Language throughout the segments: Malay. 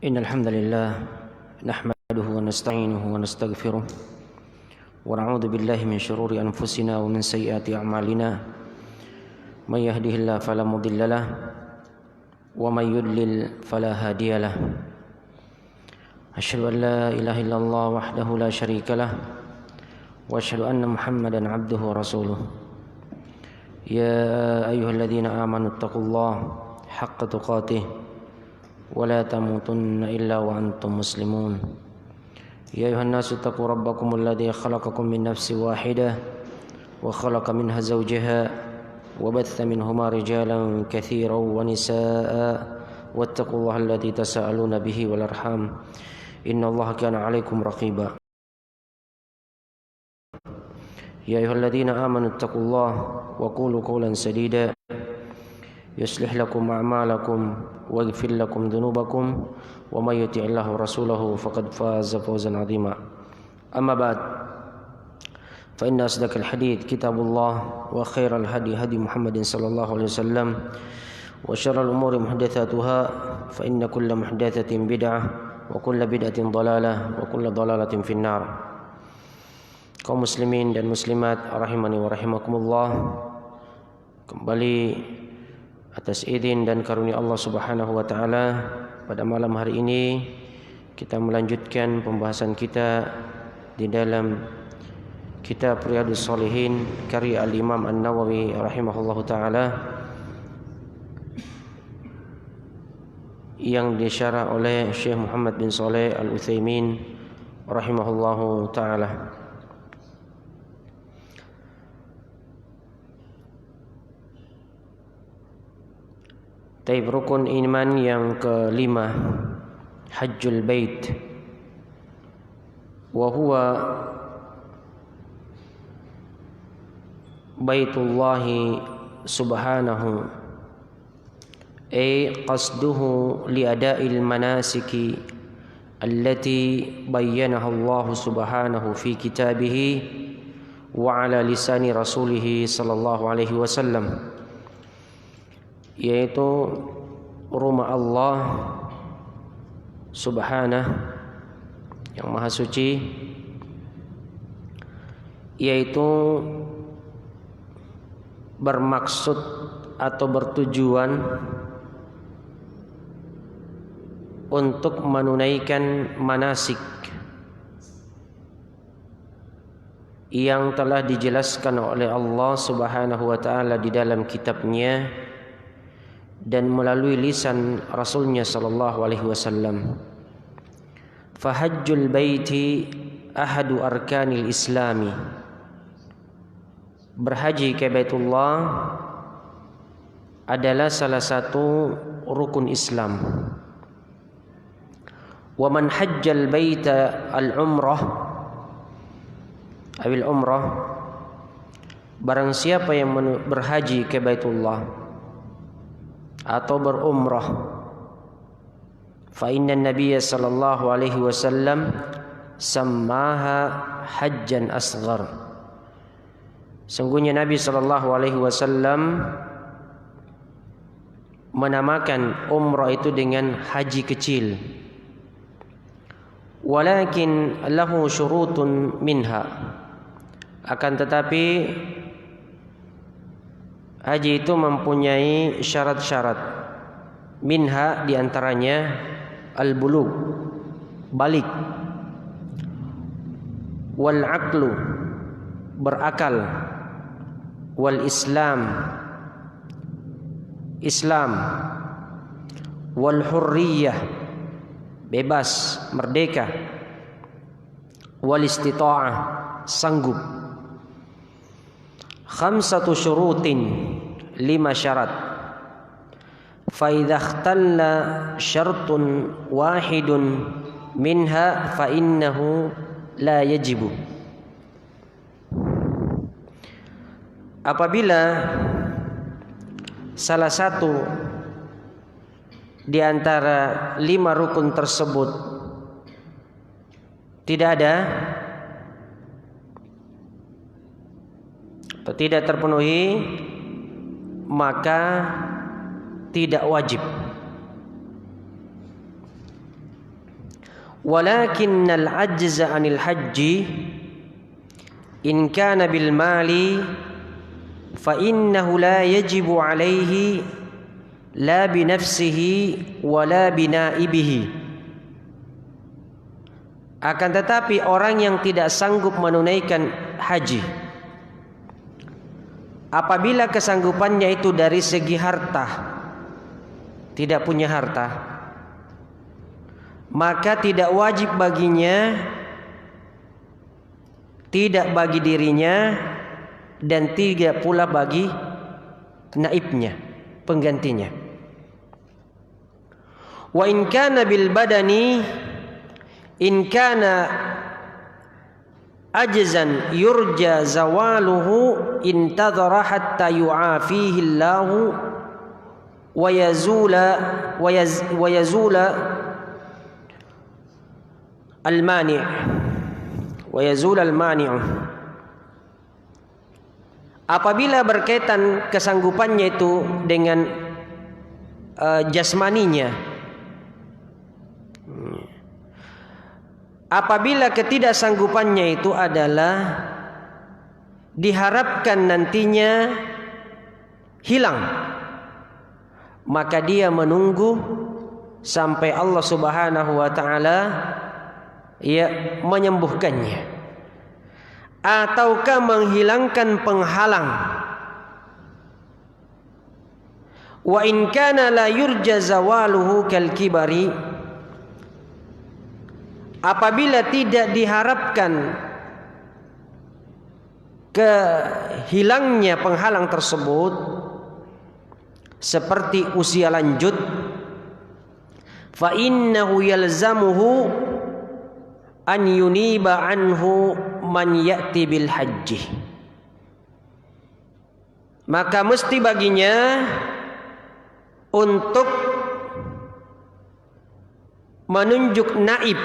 إن الحمد لله نحمده ونستعينه ونستغفره ونعوذ بالله من شرور أنفسنا ومن سيئات أعمالنا من يهده الله فلا مضل له ومن يضلل فلا هادي له أشهد أن لا إله إلا الله وحده لا شريك له وأشهد أن محمدا عبده ورسوله يا أيها الذين آمنوا اتقوا الله حق تقاته ولا تموتن إلا وأنتم مسلمون يا أيها الناس اتقوا ربكم الذي خلقكم من نفس واحدة وخلق منها زوجها وبث منهما رجالا كثيرا ونساء واتقوا الله الذي تساءلون به والأرحام إن الله كان عليكم رقيبا يا أيها الذين آمنوا اتقوا الله وقولوا قولا سديدا يصلح لكم أعمالكم ويغفر لكم ذنوبكم ومن يطع الله ورسوله فقد فاز فوزا عظيما أما بعد فإن أصدق الحديث كتاب الله وخير الهدي هدي محمد صلى الله عليه وسلم وشر الأمور محدثاتها فإن كل محدثة بدعة وكل بدعة ضلالة وكل ضلالة في النار. Kaum muslimin dan muslimat rahimani wa rahimakumullah, kembali atas izin dan karunia Allah Subhanahu wa taala pada malam hari ini kita melanjutkan pembahasan kita di dalam kitab Riyadhus Shalihin karya Al-Imam An-Nawawi rahimahullahu taala yang disyarah oleh Syekh Muhammad bin Shalih Al-Utsaimin rahimahullahu taala. Taib, rukun iman yang kelima, Hajjul Bait, wa huwa Baitullahi subhanahu ay qasduhu li ada'il manasiki allati bayyanaha Allah subhanahu fi kitabihi wa ala lisani rasulih sallallahu alaihi wasallam, yaitu rumah Allah subhanahu yang maha suci, yaitu bermaksud atau bertujuan untuk menunaikan manasik yang telah dijelaskan oleh Allah Subhanahu wa taala di dalam kitabnya dan melalui lisan Rasulnya sallallahu alaihi wasallam. Fahajjul baiti ahadu arkanil islami, berhaji ke Baitullah adalah salah satu rukun Islam. Wa man hajjal baita al-umrah awil umrah, barang siapa yang berhaji ke Baitullah atau berumrah, fa inna nabiyya sallallahu alaihi wasallam sammaha hajjan asghar, sungguhnya Nabi sallallahu alaihi wasallam menamakan umrah itu dengan haji kecil. Walakin lahu syurutun minha, akan tetapi haji itu mempunyai syarat-syarat. Minha, diantaranya al-bulugh, balik, wal aqlu, berakal, wal islam, Islam, wal hurriyah, bebas, merdeka, wal istita'ah, sanggup. Khamsatu syurutin, 5 syarat. Fa idza ikhtalla syartun wahidun minha fa innahu la yajibu, apabila salah satu di antara 5 rukun tersebut tidak ada atau tidak terpenuhi, maka tidak wajib. walakinnal ajza 'anil hajji in kana bil mali fa innahu la yajibu 'alaihi la bi nafsihi wa la bi naibihi. Akan tetapi orang yang tidak sanggup menunaikan haji, apabila kesanggupannya itu dari segi harta, tidak punya harta, maka tidak wajib baginya, tidak bagi dirinya, dan tidak pula bagi naibnya, penggantinya. Wa in kana bil badani in kana ajzan yurja zawaluhu intadhara hatta yu'afihi Allahu wa yazula al-mani' wa yazul al-mani'u. Apabila berkaitan kesanggupannya itu dengan jasmaninya, apabila ketidaksanggupannya itu adalah diharapkan nantinya hilang, maka dia menunggu sampai Allah Subhanahu wa taala menyembuhkannya, ataukah menghilangkan penghalang. Wa in kana la yurja zawaluhu kal kibari, apabila tidak diharapkan kehilangnya penghalang tersebut seperti usia lanjut, fa innahu yalzamuhu an yuniba anhu man ya'ti bil haji, maka mesti baginya untuk menunjuk naib,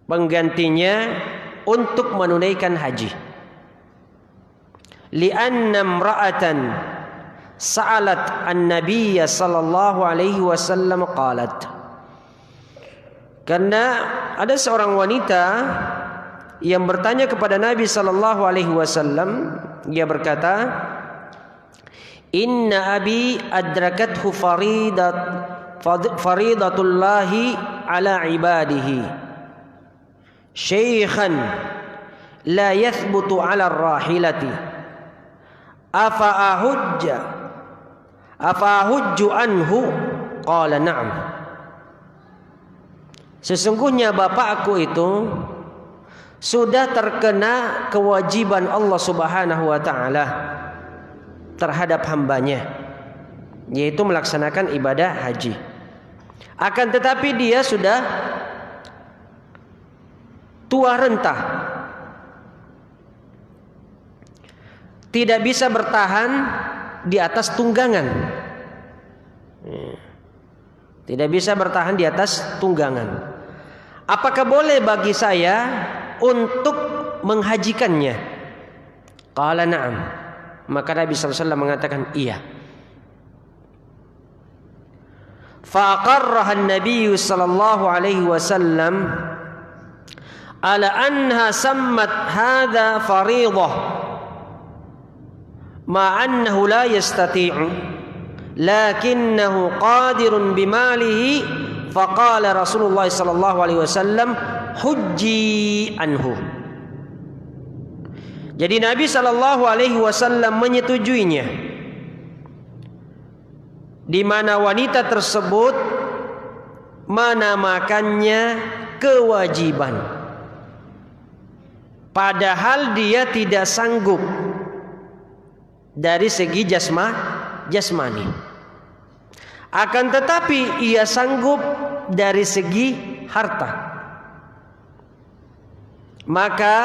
penggantinya untuk menunaikan haji. Li'anna imra'atan sa'alat an-nabiy sallallahu alaihi wasallam qalat, karena ada seorang wanita yang bertanya kepada Nabi sallallahu alaihi wasallam, dia berkata, inna abi adrakathu faridatullahi ala ibadihi syaikhan la yathbutu ala rahilati afa ahujju anhu qala na'am. Sesungguhnya bapakku itu sudah terkena kewajiban Allah Subhanahu wa taala terhadap hambanya, yaitu melaksanakan ibadah haji. Akan tetapi dia sudah tua renta, tidak bisa bertahan di atas tunggangan, tidak bisa bertahan di atas tunggangan. Apakah boleh bagi saya untuk menghajikannya? Qala na'am. Maka Nabi SAW mengatakan iya. Faqarraha an-nabiy sallallahu alaihi wasallam ala anha sammat hadha fariidah ma annahu la yastati'u lakinnahu qadirun bimalihi, faqala Rasulullah sallallahu alaihi wasallam hujji anhu. Jadi Nabi sallallahu alaihi wasallam menyetujuinya, di mana wanita tersebut menamakannya kewajiban, padahal dia tidak sanggup dari segi jasmani. Akan tetapi ia sanggup dari segi harta. Maka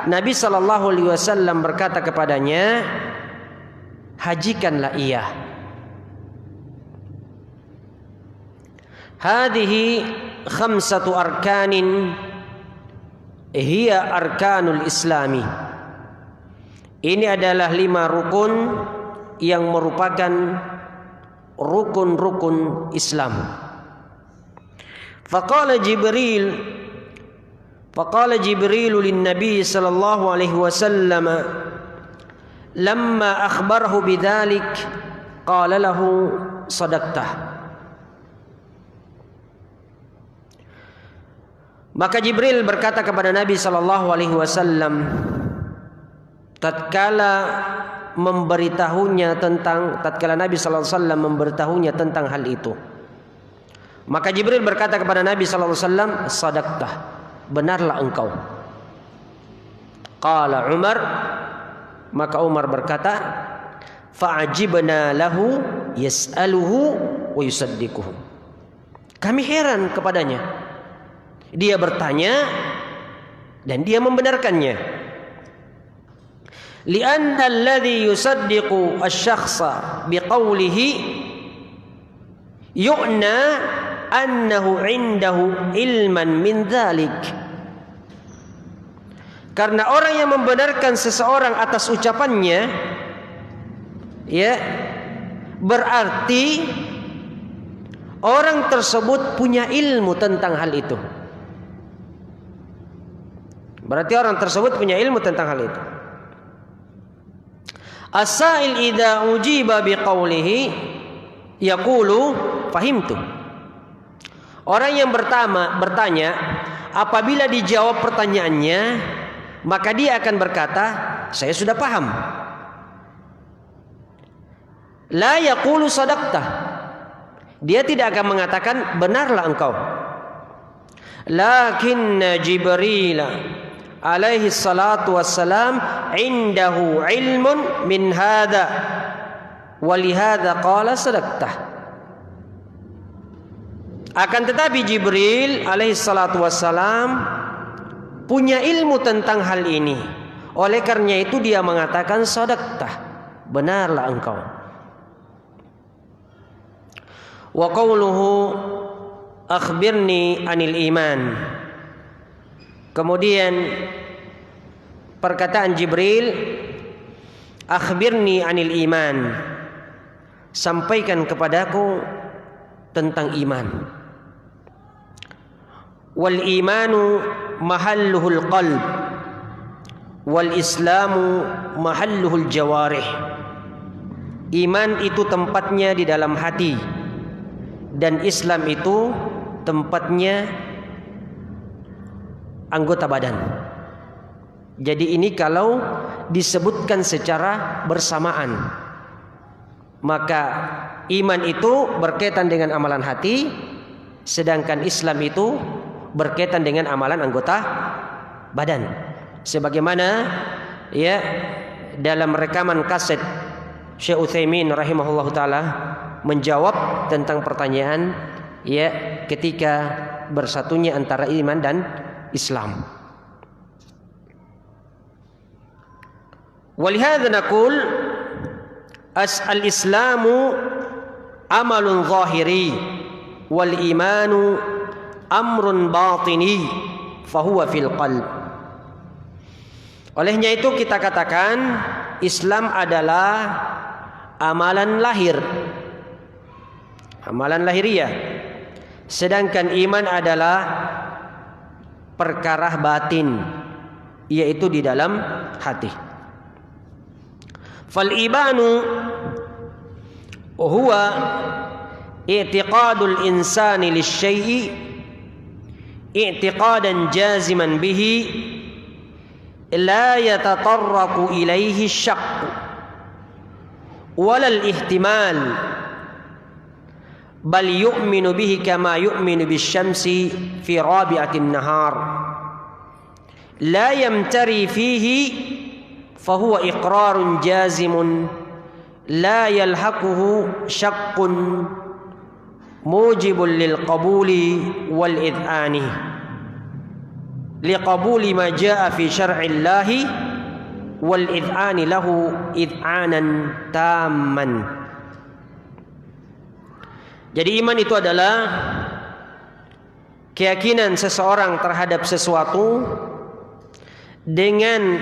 Nabi sallallahu alaihi wasallam berkata kepadanya, hajikanlah ia. Hadhihi khamsatu arkanin hiya arkanul islami. Ini adalah 5 rukun yang merupakan rukun-rukun Islam. Faqala Jibril lin-nabi sallallahu alaihi wasallam lamma akhbarahu bidzalik qala lahu sadaqtah. Maka Jibril berkata kepada Nabi sallallahu alaihi wasallam tatkala Nabi sallallahu alaihi wasallam memberitahunya tentang hal itu. Maka Jibril berkata kepada Nabi sallallahu alaihi wasallam, sadaqtah, benarlah engkau. Qala Umar, maka Umar berkata, fa'ajibna lahu yas'aluhu wa yusaddiquhu. Kami heran kepadanya. Dia bertanya dan dia membenarkannya. Li'anna alladhi yusaddiqu asy-syakhsa biqaulihi yu'na annahu 'indahu ilman min dzalik. Karena orang yang membenarkan seseorang atas ucapannya, ya, berarti orang tersebut punya ilmu tentang hal itu. Berarti orang tersebut punya ilmu tentang hal itu. As-sa'il idza ujiba biqaulihi yaqulu fahimtu. Orang yang bertanya apabila dijawab pertanyaannya, maka dia akan berkata, saya sudah paham. La yaqulu sadaqtah. Dia tidak akan mengatakan benarlah engkau. Lakinna Jibril alaihi salatu wassalam indahu ilmun min hadha walihadha qala sadaqtah. Akan tetapi Jibril alaihi salatu wassalam punya ilmu tentang hal ini. Oleh karena itu dia mengatakan sadaqtah, benarlah engkau. Wa qawluhu akhbirni anil iman. Kemudian perkataan Jibril, akhbirni anil iman, sampaikan kepadaku tentang iman. Wal imanu mahalluhul qalb, wal islamu mahalluhul jawarih. Iman itu tempatnya di dalam hati, dan Islam itu tempatnya anggota badan. Jadi ini kalau disebutkan secara bersamaan, maka iman itu berkaitan dengan amalan hati, sedangkan Islam itu berkaitan dengan amalan anggota badan. Sebagaimana ya dalam rekaman kaset Syekh Utsaimin rahimahullahu taala menjawab tentang pertanyaan ya ketika bersatunya antara iman dan Islam. Walihadza naqul al-islamu amalun zahiri wal imanu amrun batini fahuwa fil qalb. Olehnya itu kita katakan Islam adalah amalan lahir, amalan lahiriah, sedangkan iman adalah perkara batin, yaitu di dalam hati. Fal imanu huwa i'tiqadul insani lisyai'i i'tiqadan jaziman bihi la yatatarraqu ilaihi syaqq wala al-ihtimal bal yu'minu bihi kama yu'minu bisyamsi fi rabi'atin nahar la yamtari fihi fahuwa iqrarun jazimun la yalhaquhu syaqqun mujibun lil qabuli wal id'ani liqabuli ma jaa fi syar'illahi wal id'ani lahu id'anan tamman. Jadi iman itu adalah keyakinan seseorang terhadap sesuatu dengan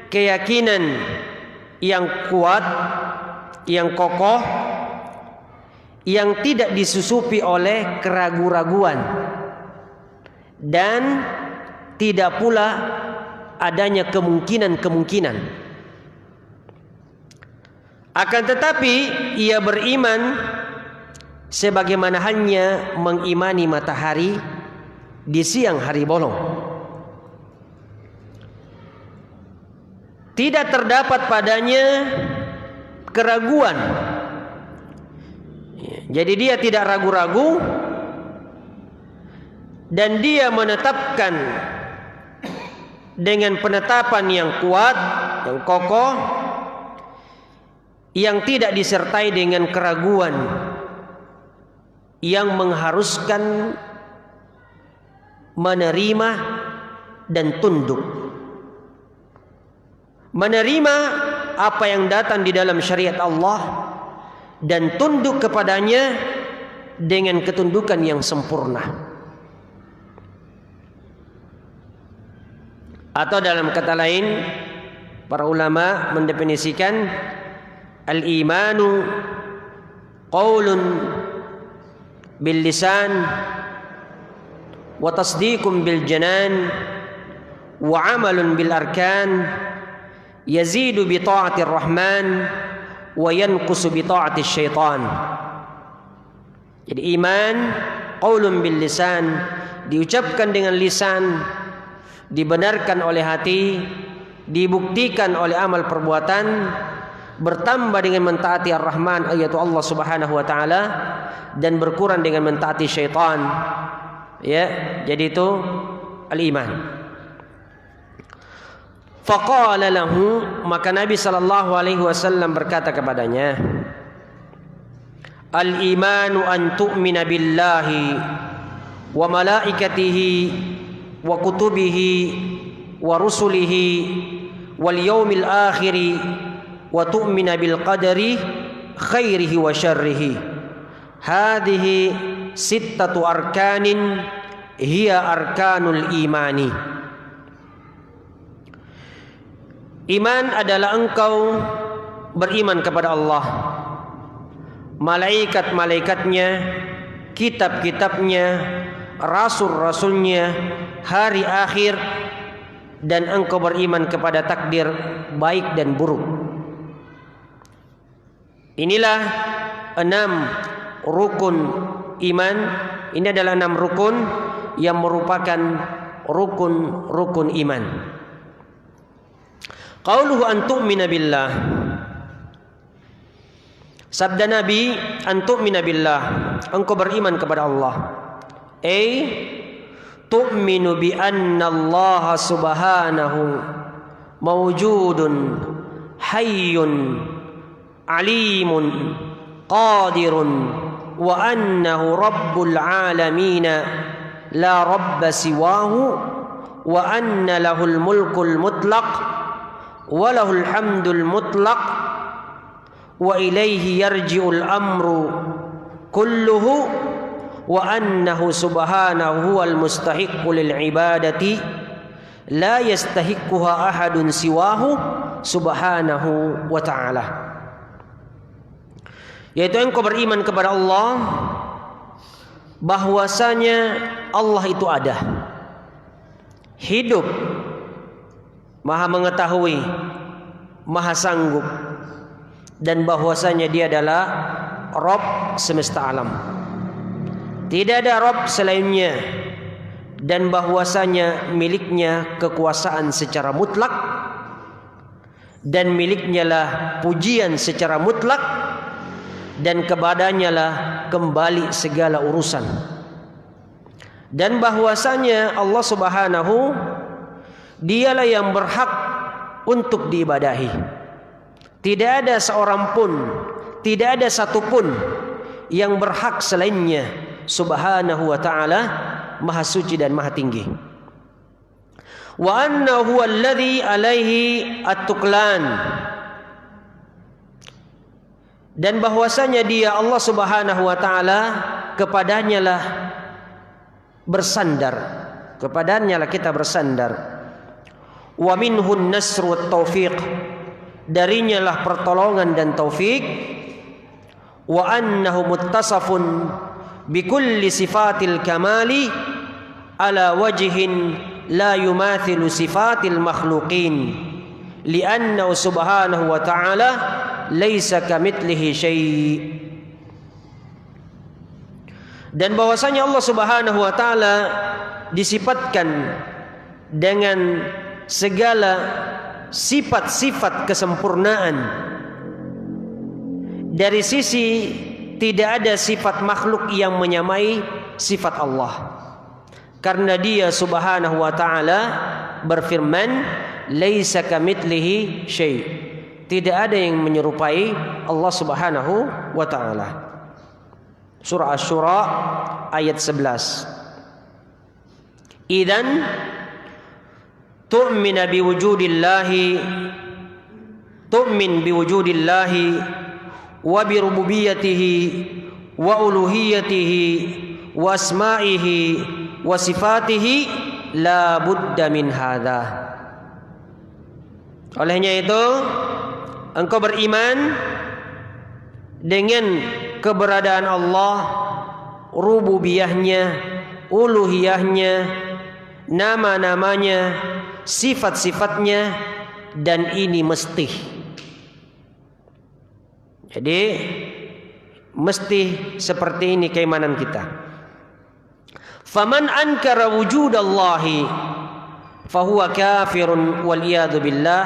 keyakinan yang kuat, yang kokoh, yang tidak disusupi oleh keraguan-raguan. dan tidak pula adanya kemungkinan-kemungkinan. Akan tetapi ia beriman sebagaimana halnya mengimani matahari di siang hari bolong. Tidak terdapat padanya keraguan. Jadi dia tidak ragu-ragu dan dia menetapkan dengan penetapan yang kuat, yang kokoh, yang tidak disertai dengan keraguan, yang mengharuskan menerima dan tunduk. Menerima apa yang datang di dalam syariat Allah dan tunduk kepadanya dengan ketundukan yang sempurna. Atau dalam kata lain, para ulama mendefinisikan al-imanu qaulun bil lisan wa tasdiqun bil janan wa amalun bil arkan yazidu bi ta'atir rahman wa yanqusu bi ta'atis syaitan. Jadi iman qaulun bil lisan, diucapkan dengan lisan, dibenarkan oleh hati, dibuktikan oleh amal perbuatan, bertambah dengan mentaati Ar-Rahman yaitu Allah Subhanahu wa taala, dan berkurang dengan mentaati syaitan. Ya, jadi itu al-iman. Faqala lahu, maka Nabi sallallahu alaihi wasallam berkata kepadanya, al-imanu an tu'mina billahi wa malaikatihi wa kutubihi wa rusulihi wal yaumil akhiri wa tu'mina bil qadari khairihi wa syarrihi. Hadhihi sittatu arkanin hiya arkanul imani. Iman adalah engkau beriman kepada Allah, malaikat-malaikatnya, kitab-kitabnya, rasul-rasulnya, hari akhir, dan engkau beriman kepada takdir baik dan buruk. Inilah 6 rukun iman. Ini adalah 6 rukun yang merupakan rukun-rukun iman. Qauluhu an tu'mina billah. Sabda Nabi, an tu'mina billah, engkau beriman kepada Allah. Tu'minu bi anna Allah subhanahu mawjudun hayyun alimun qadirun wa annahu rabbul alamin la rabba siwahu wa anna lahul mulkul mutlaq wa lahul hamdul mutlaq wa ilaihi yarji'ul amru kulluhu wa annahu subhanahu huwal mustahiqqu lil ibadati la yastahiqquha ahadun siwahu subhanahu wa ta'ala. Yaitu engkau beriman kepada Allah, bahwasanya Allah itu ada, hidup, maha mengetahui, maha sanggup, dan bahwasanya dia adalah Rabb semesta alam. Tidak ada Rabb selainnya, dan bahwasanya miliknya kekuasaan secara mutlak, dan miliknya lah pujian secara mutlak, dan kepadanya lah kembali segala urusan. Dan bahwasanya Allah Subhanahu, dialah yang berhak untuk diibadahi. Tidak ada seorang pun, tidak ada satu pun yang berhak selainnya. Subhanahu wa ta'ala, maha suci dan maha tinggi. Wa annahu alladhi alaihi at-tuqlan, dan bahwasanya dia Allah Subhanahu wa ta'ala, kepadanya lah bersandar, kepadanya lah kita bersandar. Wa minhun nasru wat taufiq, darinya lah pertolongan dan taufik. Wa annahu muttasafun bikulli sifatil kamali ala wajhin la yumathilu sifatil makhluqin li'annahu subhanahu wa ta'ala laisa kamitslihi syai'. Dan bahwasanya Allah Subhanahu wa taala disifatkan dengan segala sifat-sifat kesempurnaan. Dari sisi tidak ada sifat makhluk yang menyamai sifat Allah. Karena Dia Subhanahu wa taala berfirman, "Laisa kamitslihi syai'." Tidak ada yang menyerupai Allah Subhanahu wa taala. Surah Asy-Syura ayat 11. Idzan tu'min biwujudillahi wa birububiyyatihi wa uluhiyyatihi wa asma'ihi wa sifatihi la budda min hadza. Olehnya itu engkau beriman dengan keberadaan Allah, rububiyahnya, uluhiyahnya, nama-namanya, sifat-sifatnya, dan ini mesti. Jadi mesti seperti ini keimanan kita. Faman ankara wujudallahi fahuwa kafirun wal iyadu billah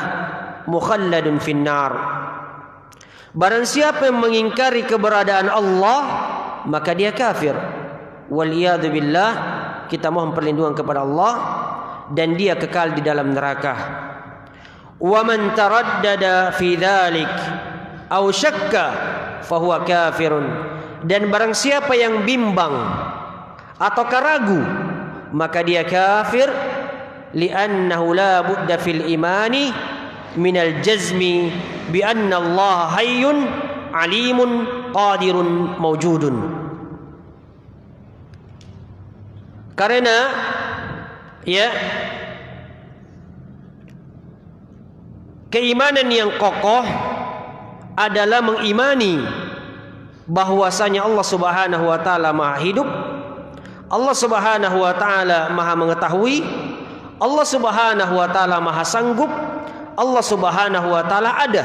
mukhalladun finnar. Barang siapa yang mengingkari keberadaan Allah, maka dia kafir. Wal iyadu billah, kita mohon perlindungan kepada Allah, dan dia kekal di dalam neraka. Wa man taraddada fi dzalik aw syakka fahuwa kafirun. Dan barang siapa yang bimbang atau ragu, maka dia kafir. Li'annahu la budda fil imani minal jazmi bi anna Allah hayyun alimun qadirun mawjudun. Karena keimanan yang kokoh adalah mengimani bahwasanya Allah Subhanahu wa taala Maha hidup, Allah Subhanahu wa taala Maha mengetahui, Allah Subhanahu wa taala Maha sanggup, Allah Subhanahu wa taala ada.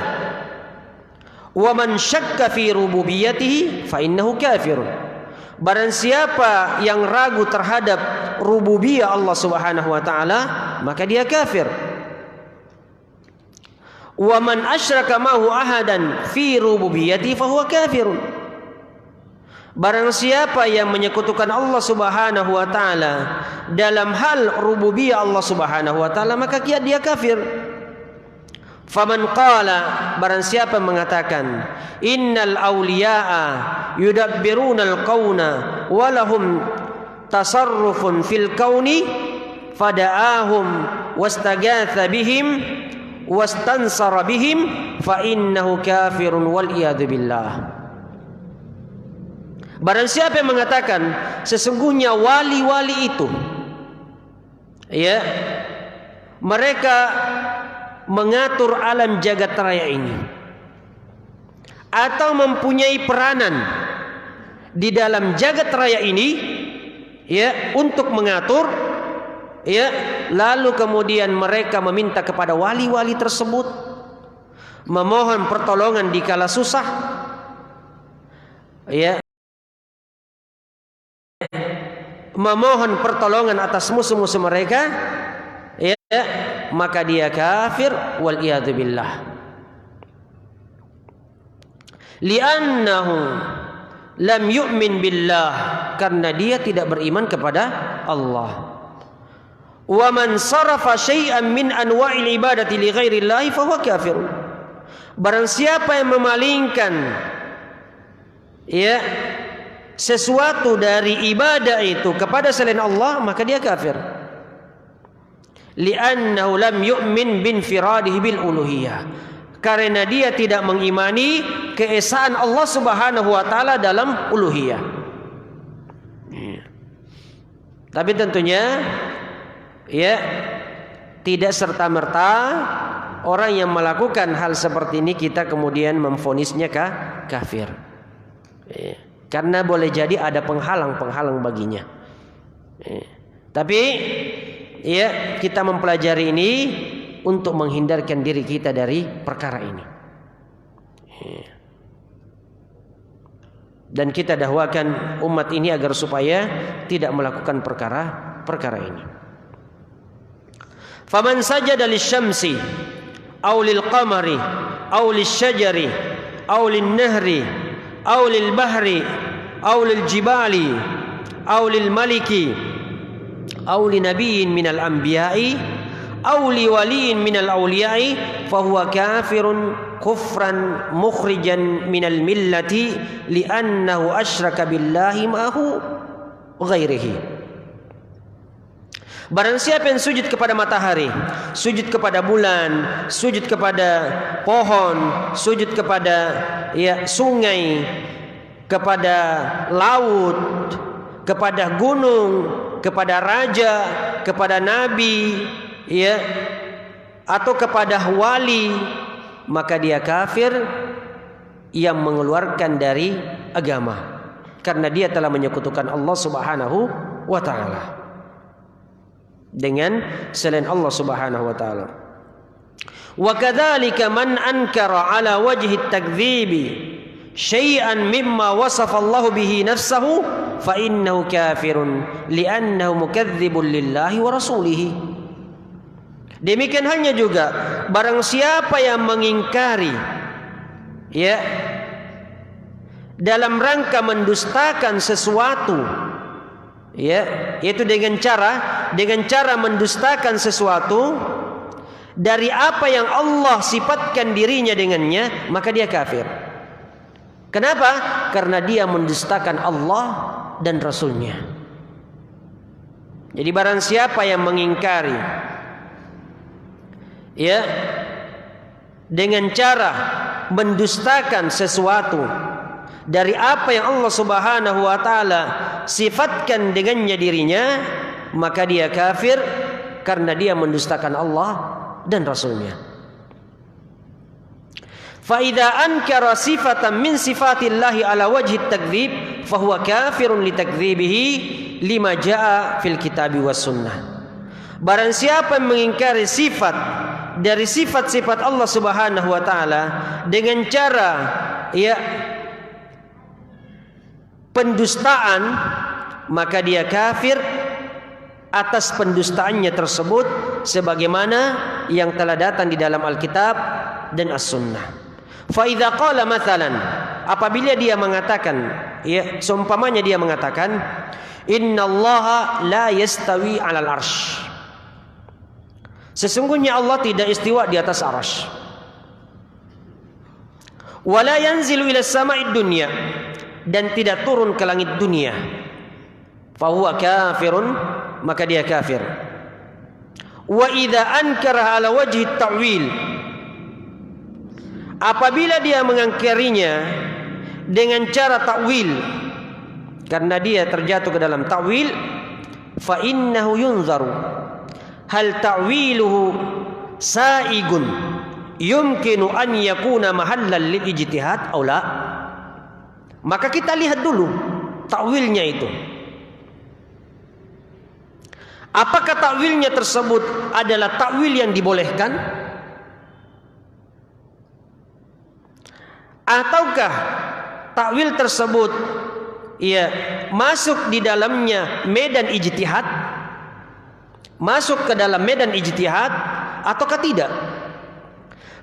Wa man syakka fi rububiyyatihi fa innahu kafirun. Barang siapa yang ragu terhadap rububiyah Allah Subhanahu wa taala, maka dia kafir. Wa man asyraka ma'hu ahadan fi rububiyyatihi fa huwa kafirun. Barang siapa yang menyekutukan Allah Subhanahu wa taala dalam hal rububiyah Allah Subhanahu wa taala, maka dia kafir. Faman qala, barang siapa mengatakan, innal awliya'a yudabbirunal kauna wa lahum tasarrufun fil kauni fada'ahum wastagatha bihim wastansara bihim fa innahu kafirun wal iyadu billah. Barang siapa yang mengatakan sesungguhnya wali-wali itu mereka mengatur alam jagat raya ini atau mempunyai peranan di dalam jagat raya ini untuk mengatur, lalu kemudian mereka meminta kepada wali-wali tersebut, memohon pertolongan di kala susah, memohon pertolongan atas musuh-musuh mereka, maka dia kafir wal iyadu billah. Li'annahu lam yu'min billah, karena dia tidak beriman kepada Allah. Wa man sarafa syai'an min anwa'il ibadati li ghairillahi fa huwa kafir. Barang siapa yang memalingkan sesuatu dari ibadah itu kepada selain Allah, maka dia kafir. Li'annahu lam yu'min binfiradihi bil uluhiyah, karena dia tidak mengimani keesaan Allah Subhanahu wa taala dalam uluhiyah. Tapi tentunya tidak serta-merta orang yang melakukan hal seperti ini kita kemudian memvonisnya kafir. Karena boleh jadi ada penghalang-penghalang baginya. Tapi ya, kita mempelajari ini untuk menghindarkan diri kita dari perkara ini. Dan kita dakwakan umat ini agar supaya tidak melakukan perkara ini. Faman sajada lisyamsi aw lilqamari aw lisyajari aw linnahri aw lilbahri aw liljibali aw lilmaliki aw linabiyyin minal anbiya'i aw liwaliyin minal awliya'i fahuwa kafirun kufran mukhrijan minal millati li'annahu asyraka billahi ma'ahu ghairihi. Barang siapa yang sujud kepada matahari, sujud kepada bulan, sujud kepada pohon, sujud kepada sungai, kepada laut, kepada gunung, kepada raja, kepada nabi, atau kepada wali, maka dia kafir yang mengeluarkan dari agama karena dia telah menyekutukan Allah Subhanahu wa taala dengan selain Allah Subhanahu wa taala. Wa kadzalika man ankara ala wajhi at-takdzibi syai'an mimma wasafa Allah bihi nafsahu fa innahu kafirun li'annahu mukadzibun lillahi wa rasulih. Demikian halnya juga barang siapa yang mengingkari dalam rangka mendustakan sesuatu, yaitu dengan cara mendustakan sesuatu dari apa yang Allah sifatkan dirinya dengannya, maka dia kafir. Kenapa? Karena dia mendustakan Allah dan Rasulnya. Jadi barang siapa yang mengingkari dengan cara mendustakan sesuatu dari apa yang Allah Subhanahu wa taala sifatkan dengannya dirinya, maka dia kafir karena dia mendustakan Allah dan Rasulnya. Fa idza ankara sifatan min sifatillahi ala wajhi at-takdzib fa huwa kafirun li takdzibihi lima jaa fil kitabi was sunnah. Barang siapa yang mengingkari sifat dari sifat-sifat Allah Subhanahu wa taala dengan cara pendustaan, maka dia kafir atas pendustaannya tersebut sebagaimana yang telah datang di dalam Alkitab dan As-Sunnah. Fa idza qala mathalan, apabila dia mengatakan, seumpamanya dia mengatakan, innallaha la yastawi 'alal arsy. Sesungguhnya Allah tidak istiwa di atas arsy. Wa la yanzilu ila sama'id dunya, dan tidak turun ke langit dunia. Fahuwa kafirun, maka dia kafir. Wa idza ankara ala wajhi ta'wil, apabila dia mengingkarinya dengan cara ta'wil, karena dia terjatuh ke dalam ta'wil, fa innahu yunzaru hal ta'wiluhu sa'igun yumkinu an yakuna mahallan lil ijtihad aw la. Maka kita lihat dulu takwilnya itu. Apakah takwilnya tersebut adalah takwil yang dibolehkan? Ataukah takwil tersebut masuk di dalamnya medan ijtihad? Masuk ke dalam medan ijtihad ataukah tidak?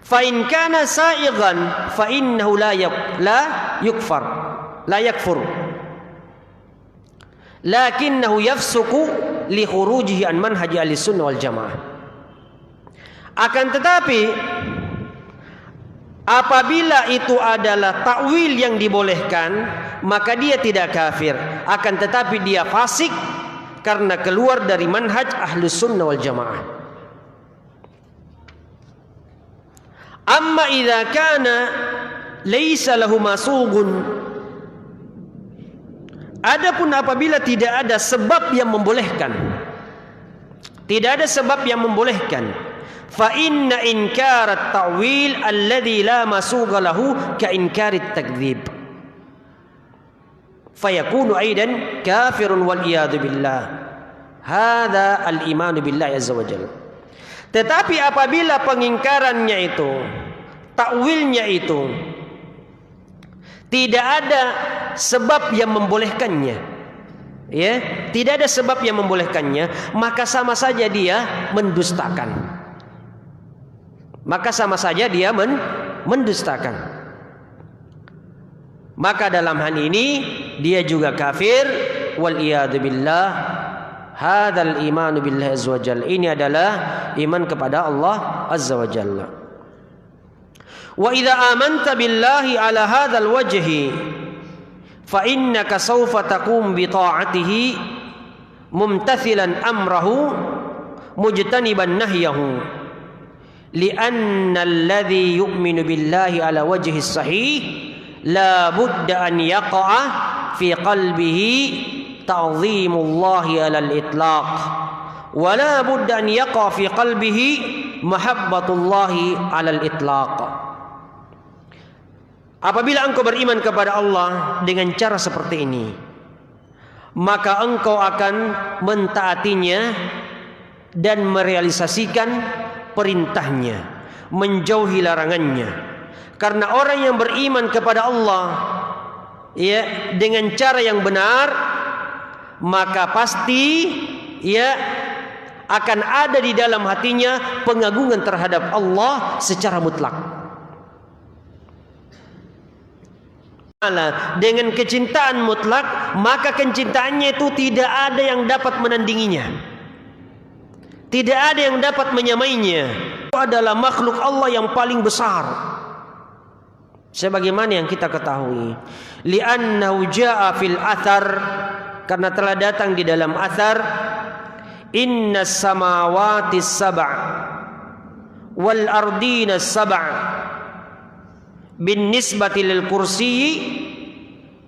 Fa in kana sa'ighan fa innahu la yakfur lakinnahu yafsuku li khurujihi an manhaji ahlussunnah wal jamaah. Akan tetapi apabila itu adalah takwil yang dibolehkan, maka dia tidak kafir, akan tetapi dia fasik karena keluar dari manhaj ahlussunnah wal jamaah. Amma idza kana laisa lahu masughun, adapun apabila tidak ada sebab yang membolehkan, tidak ada sebab yang membolehkan, fa inna inkarat ta'wil alladhi la masugha lahu ka inkarit takdzib fayakunu aidan kafirun wal iyadu billah. Hadza al-imanu billahi azza wajalla. Tetapi apabila pengingkarannya itu, takwilnya itu tidak ada sebab yang membolehkannya, ya, tidak ada sebab yang membolehkannya, maka sama saja dia mendustakan. Maka sama saja dia mendustakan. Maka dalam hal ini dia juga kafir, wal iyadu billah. Hadzal imanu billahi azza wajalla. Ini adalah iman kepada Allah azza wajalla. Wa idza amanta billahi ala hadzal wajhi fa innaka sawfa taqum bi ta'atihi mumtathilan amrahu mujtaniban nahyahu li'anna alladhi yu'minu billahi ala wajhi sahih la budda an yaqa'a fi qalbihi ta'zimullahi ala al-itlaq wa la budda an yaqa'a fi qalbihi mahabbatullahi ala al-itlaq. Apabila engkau beriman kepada Allah dengan cara seperti ini, maka engkau akan mentaatinya dan merealisasikan perintahnya, menjauhi larangannya. Karena orang yang beriman kepada Allah, ya, dengan cara yang benar, maka pasti, ya, akan ada di dalam hatinya pengagungan terhadap Allah secara mutlak. Dengan kecintaan mutlak, maka kecintaannya itu tidak ada yang dapat menandinginya, tidak ada yang dapat menyamainya. Itu adalah makhluk Allah yang paling besar, sebagaimana yang kita ketahui. Li'annahu ja'a fil athar, karena telah datang di dalam athar, innas samawati sab'a wal ardina sab'a bin nisbati lil kursiyi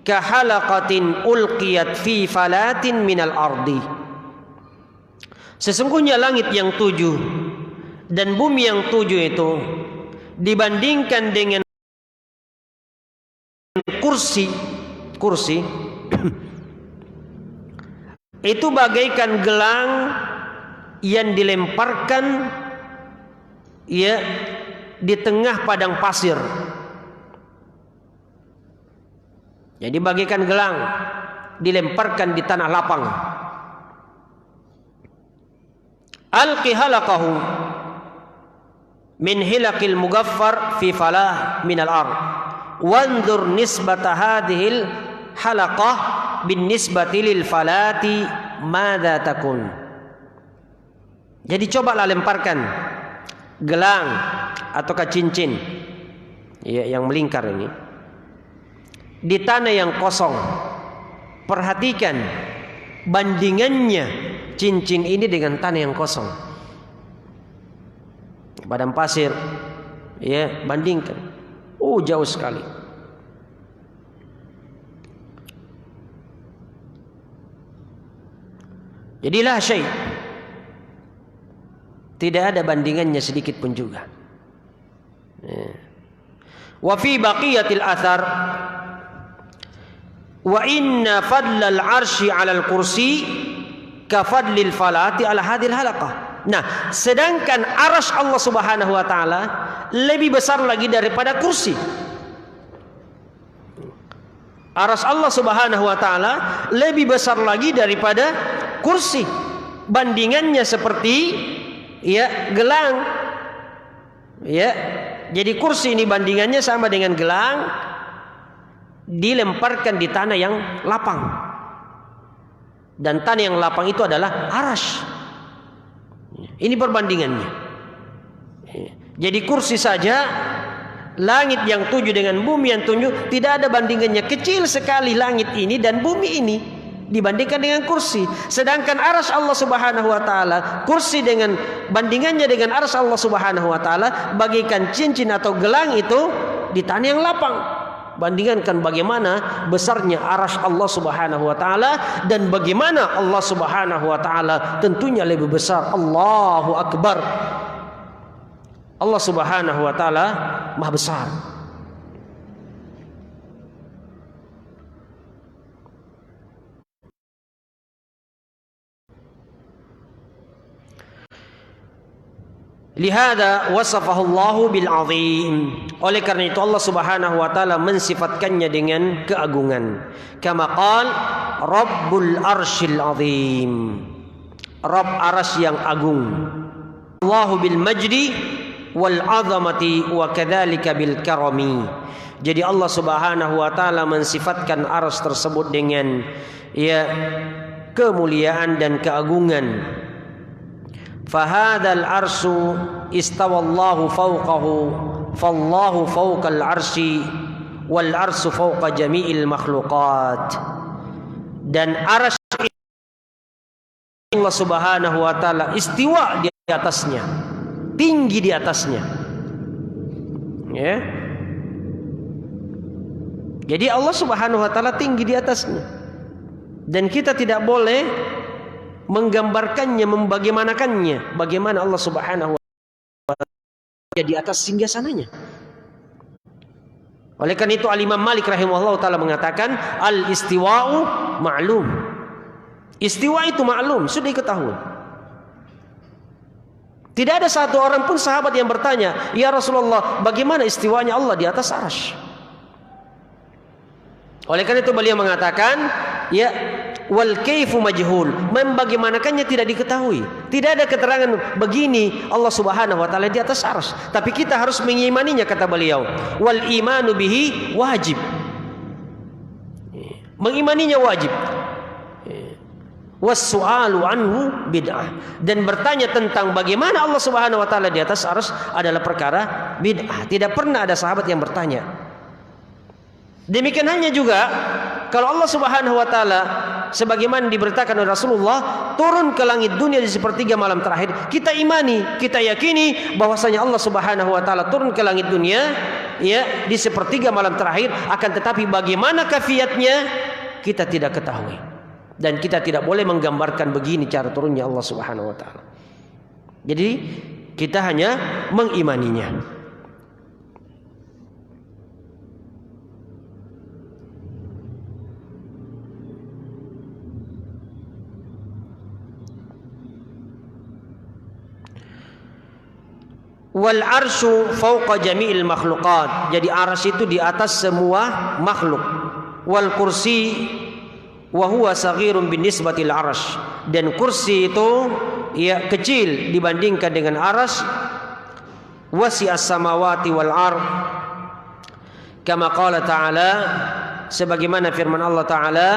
ka halaqatin ulqiyat fi falatin minal ardi. Sesungguhnya langit yang 7 dan bumi yang 7 itu dibandingkan dengan kursi itu bagaikan gelang yang dilemparkan, ya, di tengah padang pasir. Jadi bagaikan gelang dilemparkan di tanah lapang. Alqi halaqahu min hilaqil mugaffar fi falah min al-ard. Wanzur nisbata hadhil halaqah bin nisbati lil falati madza takun. Jadi cobalah lemparkan gelang ataukah cincin, ya, yang melingkar ini di tanah yang kosong. Perhatikan bandingannya cincin ini dengan tanah yang kosong, padang pasir, ya, bandingkan, jauh sekali. Jadilah syai', tidak ada bandingannya sedikit pun juga. Wa fi baqiyatil athar wa inna fadlal arsy 'alal kursi ka fadlil falati 'ala hadhil halaqah. Nah, sedangkan arasy Allah Subhanahu wa taala lebih besar lagi daripada kursi. Arasy Allah Subhanahu wa taala lebih besar lagi daripada kursi. Bandingannya seperti, ya, gelang. Ya. Jadi kursi ini bandingannya sama dengan gelang dilemparkan di tanah yang lapang. Dan tanah yang lapang itu adalah arasy. Ini perbandingannya. Jadi kursi saja, langit yang 7 dengan bumi yang 7, tidak ada bandingannya. Kecil sekali langit ini dan bumi ini dibandingkan dengan kursi. Sedangkan arasy Allah Subhanahu wa taala, kursi dengan bandingannya dengan arasy Allah Subhanahu wa taala bagaikan cincin atau gelang itu di tanah yang lapang. Bandingkan bagaimana besarnya arasy Allah Subhanahu wa taala dan bagaimana Allah Subhanahu wa taala tentunya lebih besar. Allahu akbar. Allah Subhanahu wa taala Maha besar. Lihada wasafahu Allahu bil azim. Oleh karena itu Allah Subhanahu wa taala mensifatkannya dengan keagungan. Kama qala Rabbul Arsyil Azim. Rabb arasy yang agung. Allahu bil majdi wal azamati wa kadzalika bil karami. Jadi Allah Subhanahu wa taala mensifatkan arsy tersebut dengan kemuliaan dan keagungan. Fahadal arsyu istawallahu fawqahu fallahu fawqal arsy wal arsyu fawqa jami'il makhluqat. Dan arsy Allah Subhanahu wa taala istiwa di atasnya, tinggi di atasnya. Ya. Jadi Allah Subhanahu wa taala tinggi di atasnya. Dan kita tidak boleh menggambarkannya, membagaimanakannya. Bagaimana Allah Subhanahu wa taala di atas singgasananya. Oleh karena itu Al-Imam Malik rahimahullah taala mengatakan al-istiwa'u ma'lum. Istiwa itu maklum, sudah diketahui. Tidak ada satu orang pun sahabat yang bertanya, "Ya Rasulullah, bagaimana istiwanya Allah di atas arsy?" Oleh karena itu beliau mengatakan, wal kaifu majhul, membagaimanakannya tidak diketahui. Tidak ada keterangan begini Allah Subhanahu wa taala di atas arsy, tapi kita harus mengimaninya, kata beliau. Wal imanu bihi wajib. Mengimaninya wajib. Was-su'alu anhu bid'ah. Dan bertanya tentang bagaimana Allah Subhanahu wa taala di atas arsy adalah perkara bid'ah. Tidak pernah ada sahabat yang bertanya. Demikian halnya juga kalau Allah Subhanahu wa taala sebagaimana diberitakan oleh Rasulullah turun ke langit dunia di sepertiga malam terakhir, kita imani, kita yakini bahwasanya Allah Subhanahu wa taala turun ke langit dunia di sepertiga malam terakhir, akan tetapi bagaimana kaifiatnya kita tidak ketahui. Dan kita tidak boleh menggambarkan begini cara turunnya Allah Subhanahu wa taala. Jadi kita hanya mengimaninya. Wal arsyu fawqa jami'il makhluqat. Jadi arsy itu di atas semua makhluk. Wal kursi wa huwa saghirun binisbatil arsy. Dan kursi itu kecil dibandingkan dengan arsy. Wasi'as samawati wal ard. Kama qala ta'ala, sebagaimana firman Allah taala,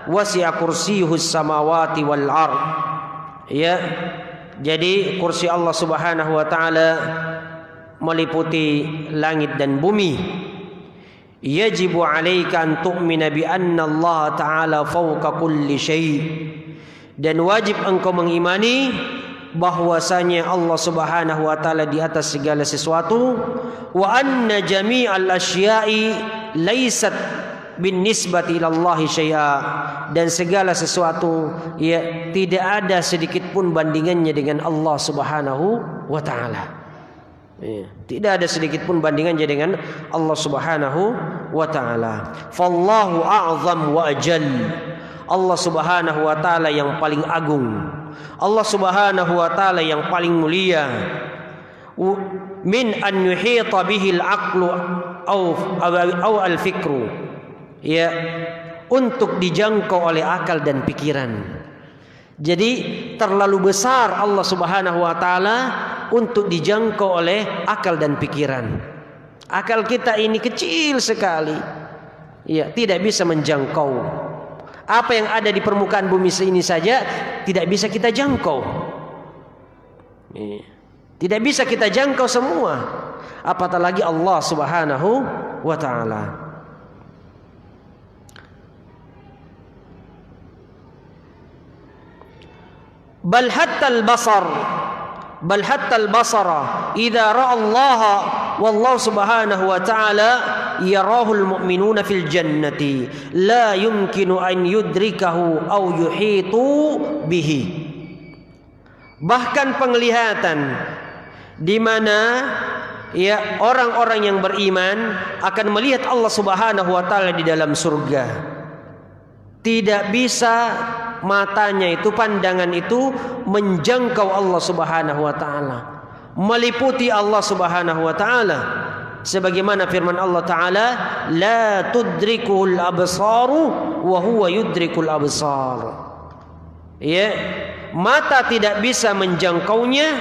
wasi'a kursiyuhus samawati wal ard. Jadi kursi Allah Subhanahu wa taala meliputi langit dan bumi. Yajibu 'alaika an tu'mina bi anna Allah taala fawqa kulli syai'. Dan wajib engkau mengimani bahwasanya Allah Subhanahu wa taala di atas segala sesuatu. Wa anna jami'al asya'i laysat bin nisbati ilallahi syai'a. Dan segala sesuatu tidak ada sedikit pun bandingannya dengan Allah Subhanahu wa taala. Tidak ada sedikit pun bandingannya dengan Allah Subhanahu wa taala. Fallahu a'zam wa ajal. Allah Subhanahu wa taala yang paling agung. Allah Subhanahu wa taala yang paling mulia. Min an yuhita bihi al-aqlu aw al-fikru. Untuk dijangkau oleh akal dan pikiran. Jadi terlalu besar Allah Subhanahu wa taala untuk dijangkau oleh akal dan pikiran. Akal kita ini kecil sekali. Tidak bisa menjangkau. Apa yang ada di permukaan bumi ini saja tidak bisa kita jangkau. Tidak bisa kita jangkau semua. Apatah lagi Allah Subhanahu wa taala. Bal hatta al-basara idza ra'a Allah wallahu subhanahu wa ta'ala yarahu al-mu'minuna fil jannati la yumkinu an yudrikahu aw yuhitu bihi. Bahkan penglihatan di mana orang-orang yang beriman akan melihat Allah Subhanahu wa taala di dalam surga. Tidak bisa matanya itu, pandangan itu menjangkau Allah Subhanahu wa taala. meliputi Allah Subhanahu wa taala. Sebagaimana firman Allah taala, la tudrikul absaru wa huwa yudrikul absar. Ya, mata tidak bisa menjangkaunya,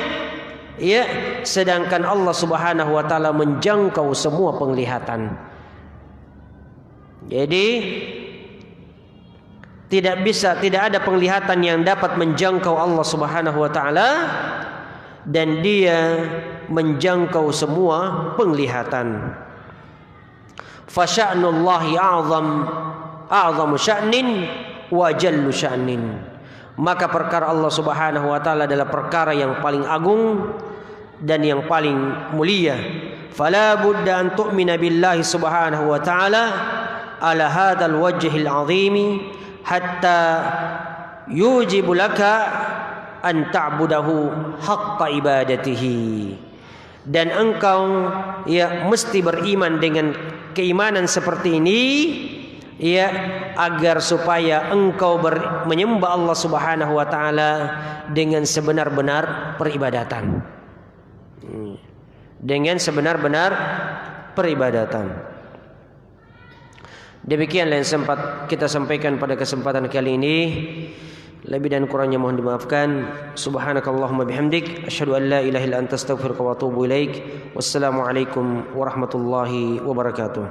ya, sedangkan Allah Subhanahu wa taala menjangkau semua penglihatan. Jadi tidak ada penglihatan yang dapat menjangkau Allah Subhanahu wa taala, dan Dia menjangkau semua penglihatan. Fa sya'nullahi a'zamu sya'nin wa jallu sya'nin. Maka perkara Allah Subhanahu wa taala adalah perkara yang paling agung dan yang paling mulia. Fala budda an tu'mina billahi Subhanahu wa taala ala hadzal wajhil 'azimi hatta yujibu laka an ta'budahu haqqa ibadatihi. Dan engkau ya mesti beriman dengan keimanan seperti ini, ya, agar supaya engkau menyembah Allah Subhanahu wa taala dengan sebenar-benar peribadatan. Dengan sebenar-benar peribadatan. Demikianlah yang sempat kita sampaikan pada kesempatan kali ini. Lebih dan kurangnya mohon dimaafkan. Subhanakallahumma bihamdik, asyhadu an la ilaha illa anta astaghfiruka wa atubu ilaik. Wassalamualaikum warahmatullahi wabarakatuh.